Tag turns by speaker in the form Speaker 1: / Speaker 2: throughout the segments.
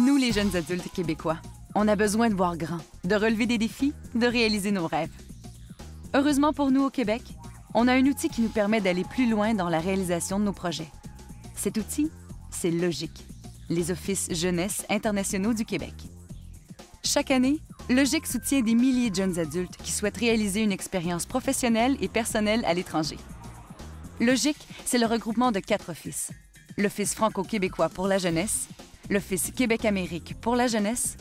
Speaker 1: Nous, les jeunes adultes québécois, on a besoin de voir grand, de relever des défis, de réaliser nos rêves. Heureusement pour nous au Québec, on a un outil qui nous permet d'aller plus loin dans la réalisation de nos projets. Cet outil, c'est Logique, les Offices jeunesse internationaux du Québec. Chaque année, Logique soutient des milliers de jeunes adultes qui souhaitent réaliser une expérience professionnelle et personnelle à l'étranger. Logique, c'est le regroupement de 4 offices. L'Office franco-québécois pour la jeunesse, l'Office Québec-Amérique pour la jeunesse,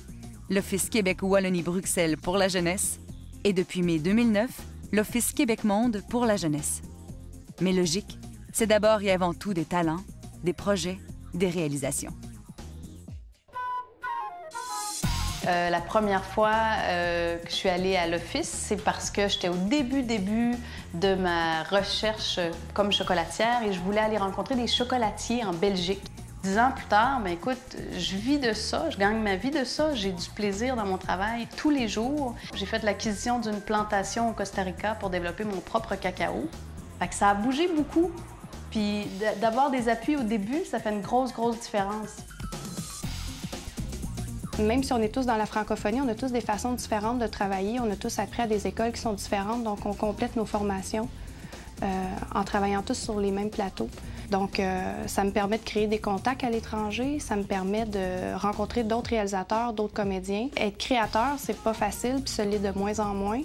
Speaker 1: l'Office Québec-Wallonie-Bruxelles pour la jeunesse et depuis mai 2009, l'Office Québec-Monde pour la jeunesse. Mais Logique, c'est d'abord et avant tout des talents, des projets, des réalisations.
Speaker 2: La première fois que je suis allée à l'office, c'est parce que j'étais au début de ma recherche comme chocolatière et je voulais aller rencontrer des chocolatiers en Belgique. 10 ans plus tard, bien, écoute, je vis de ça, je gagne ma vie de ça, j'ai du plaisir dans mon travail tous les jours. J'ai fait l'acquisition d'une plantation au Costa Rica pour développer mon propre cacao. Fait que ça a bougé beaucoup. Puis d'avoir des appuis au début, ça fait une grosse différence.
Speaker 3: Même si on est tous dans la francophonie, on a tous des façons différentes de travailler. On a tous appris à des écoles qui sont différentes, donc on complète nos formations en travaillant tous sur les mêmes plateaux. Donc, ça me permet de créer des contacts à l'étranger, ça me permet de rencontrer d'autres réalisateurs, d'autres comédiens. Être créateur, c'est pas facile, puis ça l'est de moins en moins.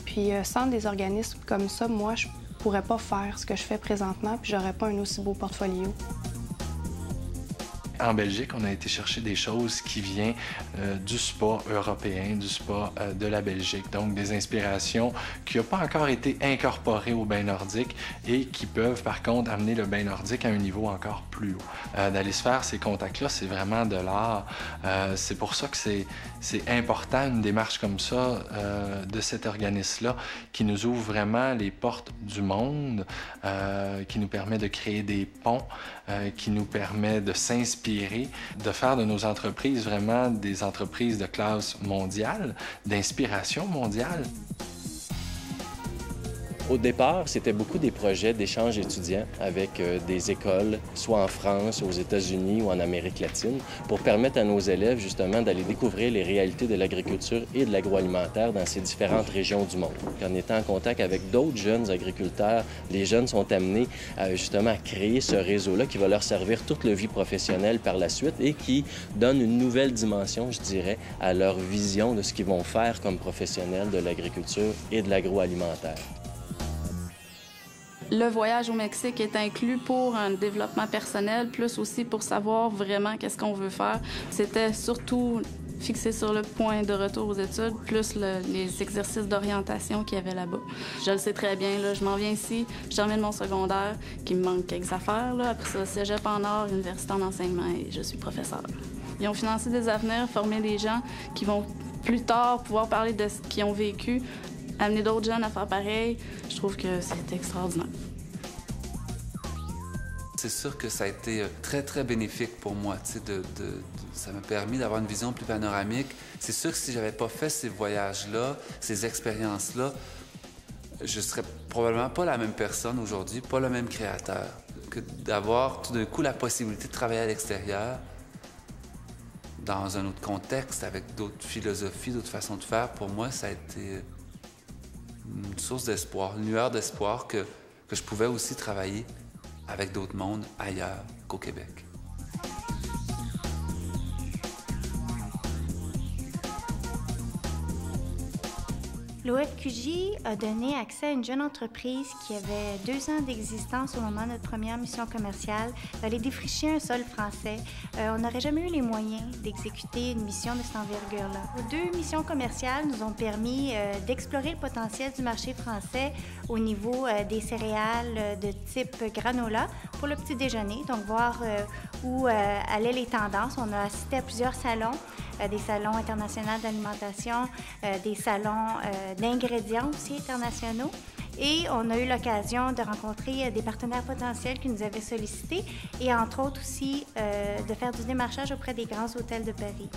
Speaker 3: Puis sans des organismes comme ça, moi, je pourrais pas faire ce que je fais présentement, puis j'aurais pas un aussi beau portfolio.
Speaker 4: En Belgique, on a été chercher des choses qui viennent du spa européen, du spa de la Belgique. Donc, des inspirations qui n'ont pas encore été incorporées au bain nordique et qui peuvent, par contre, amener le bain nordique à un niveau encore plus haut. D'aller se faire ces contacts-là, c'est vraiment de l'art. C'est pour ça que c'est important, une démarche comme ça, de cet organisme-là, qui nous ouvre vraiment les portes du monde, qui nous permet de créer des ponts, qui nous permet de s'inspirer, de faire de nos entreprises vraiment des entreprises de classe mondiale, d'inspiration mondiale.
Speaker 5: Au départ, c'était beaucoup des projets d'échange étudiants avec des écoles, soit en France, aux États-Unis ou en Amérique latine, pour permettre à nos élèves justement d'aller découvrir les réalités de l'agriculture et de l'agroalimentaire dans ces différentes régions du monde. En étant en contact avec d'autres jeunes agriculteurs, les jeunes sont amenés justement à créer ce réseau-là qui va leur servir toute leur vie professionnelle par la suite et qui donne une nouvelle dimension, je dirais, à leur vision de ce qu'ils vont faire comme professionnels de l'agriculture et de l'agroalimentaire.
Speaker 6: Le voyage au Mexique est inclus pour un développement personnel, plus aussi pour savoir vraiment qu'est-ce qu'on veut faire. C'était surtout fixé sur le point de retour aux études, plus les exercices d'orientation qu'il y avait là-bas. Je le sais très bien, là, je m'en viens ici, je termine mon secondaire, qu'il me manque quelques affaires. Là. Après ça, cégep en art, université en enseignement et je suis professeure. Ils ont financé des avenirs, formé des gens qui vont plus tard pouvoir parler de ce qu'ils ont vécu, amener d'autres jeunes à faire pareil. Je trouve que c'est extraordinaire.
Speaker 7: C'est sûr que ça a été très bénéfique pour moi. Ça m'a permis d'avoir une vision plus panoramique. C'est sûr que si j'avais pas fait ces voyages-là, ces expériences-là, je serais probablement pas la même personne aujourd'hui, pas le même créateur. Que d'avoir tout d'un coup la possibilité de travailler à l'extérieur, dans un autre contexte, avec d'autres philosophies, d'autres façons de faire, pour moi, ça a été une source d'espoir, une lueur d'espoir que je pouvais aussi travailler avec d'autres mondes ailleurs qu'au Québec.
Speaker 8: L'OFQJ a donné accès à une jeune entreprise qui avait 2 ans d'existence au moment de notre première mission commerciale, d'aller défricher un sol français. On n'aurait jamais eu les moyens d'exécuter une mission de cette envergure-là. Nos 2 missions commerciales nous ont permis d'explorer le potentiel du marché français au niveau des céréales de type granola pour le petit déjeuner, donc voir où allaient les tendances. On a assisté à plusieurs salons, des salons internationaux d'alimentation, des salons d'ingrédients aussi internationaux. Et on a eu l'occasion de rencontrer des partenaires potentiels qui nous avaient sollicités et entre autres aussi de faire du démarchage auprès des grands hôtels de Paris.